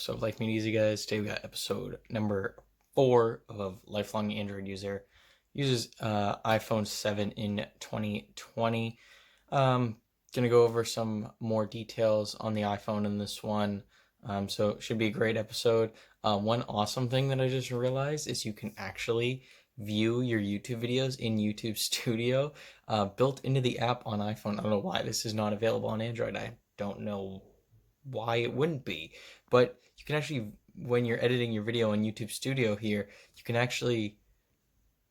episode of Life Made Easy, guys. Today we got episode number 4 of lifelong Android user. Uses iPhone 7 in 2020. Gonna go over some more details on the iPhone in this one. So it should be a great episode. One awesome thing that I just realized is you can actually view your YouTube videos in YouTube Studio, built into the app on iPhone. I don't know why this is not available on Android. I don't know why it wouldn't be, but you can actually, when you're editing your video in YouTube Studio here, you can actually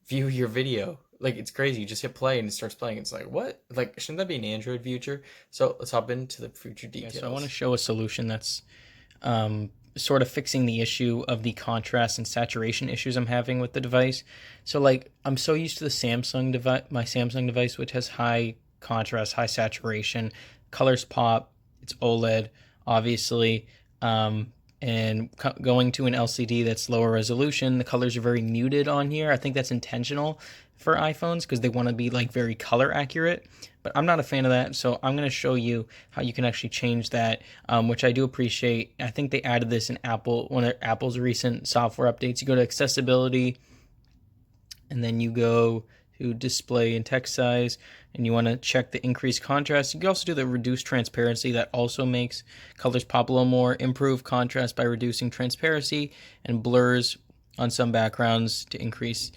view your video. Like, it's crazy. You just hit play and it starts playing. It's like, what? Like, shouldn't that be an Android future? So let's hop into the future details. So I want to show a solution that's sort of fixing the issue of the contrast and saturation issues I'm having with the device. So like, I'm so used to the Samsung device, my Samsung device, which has high contrast, high saturation, colors pop, it's OLED, obviously, and going to an LCD that's lower resolution, the colors are very muted on here. I think that's intentional for iPhones because they want to be like very color accurate, but I'm not a fan of that. So I'm going to show you how you can actually change that, which I do appreciate. I think they added this in one of Apple's recent software updates. You go to accessibility, and then you go to display and text size, and you want to check the increased contrast. You can also do the reduced transparency. That also makes colors pop a little more. Improve contrast by reducing transparency, and blurs on some backgrounds to increase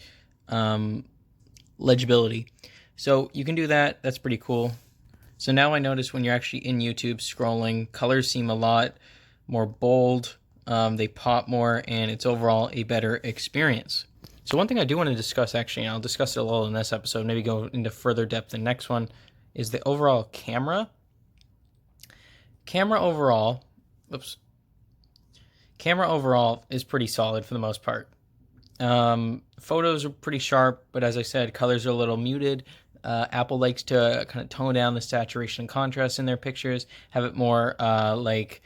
legibility. So you can do that. That's pretty cool. So now I notice when you're actually in YouTube scrolling, colors seem a lot more bold. They pop more, and it's overall a better experience. So one thing I do want to discuss, actually, and I'll discuss it a little in this episode, maybe go into further depth in the next one, is the overall camera. Camera overall is pretty solid for the most part. Photos are pretty sharp, but as I said, colors are a little muted. Apple likes to kind of tone down the saturation and contrast in their pictures, have it more like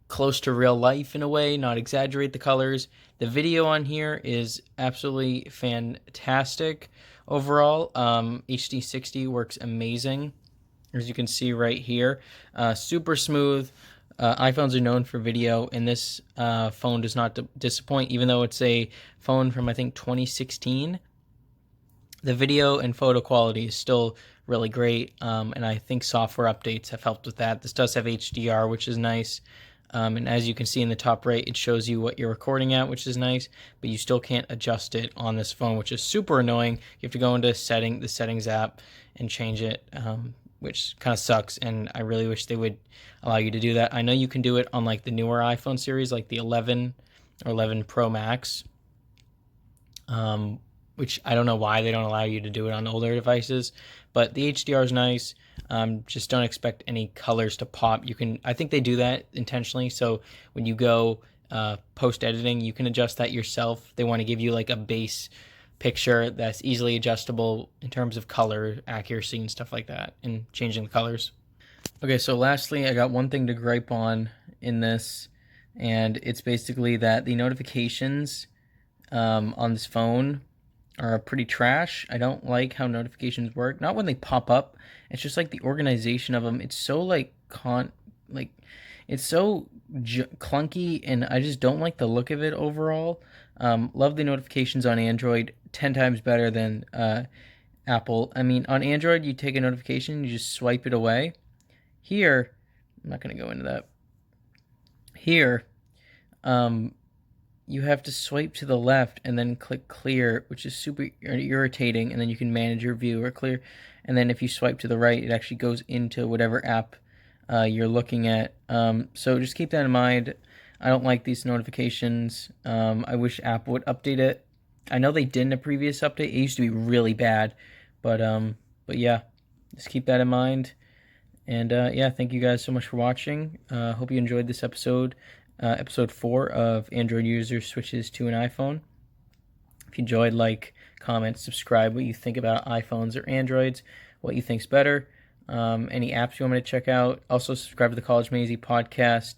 close to real life in a way, not exaggerate the colors. The video on here is absolutely fantastic overall. HD 60 works amazing, as you can see right here. Super smooth. iPhones are known for video, and this phone does not disappoint, even though it's a phone from, I think, 2016. The video and photo quality is still really great, and I think software updates have helped with that. This does have HDR, which is nice. And as you can see in the top right, it shows you what you're recording at, which is nice, but you still can't adjust it on this phone, which is super annoying. You have to go into the settings app and change it, which kind of sucks, and I really wish they would allow you to do that. I know you can do it on like the newer iPhone series, like the 11 or 11 Pro Max, which I don't know why they don't allow you to do it on older devices, but the HDR is nice. Just don't expect any colors to pop. I think they do that intentionally, so when you go post editing, you can adjust that yourself. They want to give you like a base picture that's easily adjustable in terms of color accuracy and stuff like that, and changing the colors. Okay, so lastly, I got one thing to gripe on in this, and it's basically that the notifications on this phone are pretty trash. I don't like how notifications work. Not when they pop up. It's just like the organization of them. It's so it's so clunky, and I just don't like the look of it overall. Love the notifications on Android 10 times better than Apple. I mean, on Android, you take a notification, you just swipe it away. Here, I'm not going to go into that. Here, you have to swipe to the left and then click clear, which is super irritating, and then you can manage your view or clear. And then if you swipe to the right, it actually goes into whatever app you're looking at. So just keep that in mind. I don't like these notifications. I wish Apple would update it. I know they did in a previous update. It used to be really bad, but yeah, just keep that in mind. And yeah, thank you guys so much for watching. Hope you enjoyed this episode. Episode 4 of Android User Switches to an iPhone. If you enjoyed, like, comment, subscribe, what you think about iPhones or Androids, what you think's better, any apps you want me to check out. Also, subscribe to the College Made Easy podcast,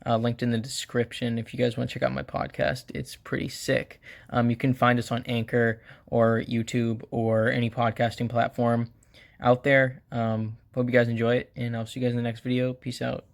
linked in the description if you guys want to check out my podcast. It's pretty sick. You can find us on Anchor or YouTube or any podcasting platform out there. Hope you guys enjoy it, and I'll see you guys in the next video. Peace out.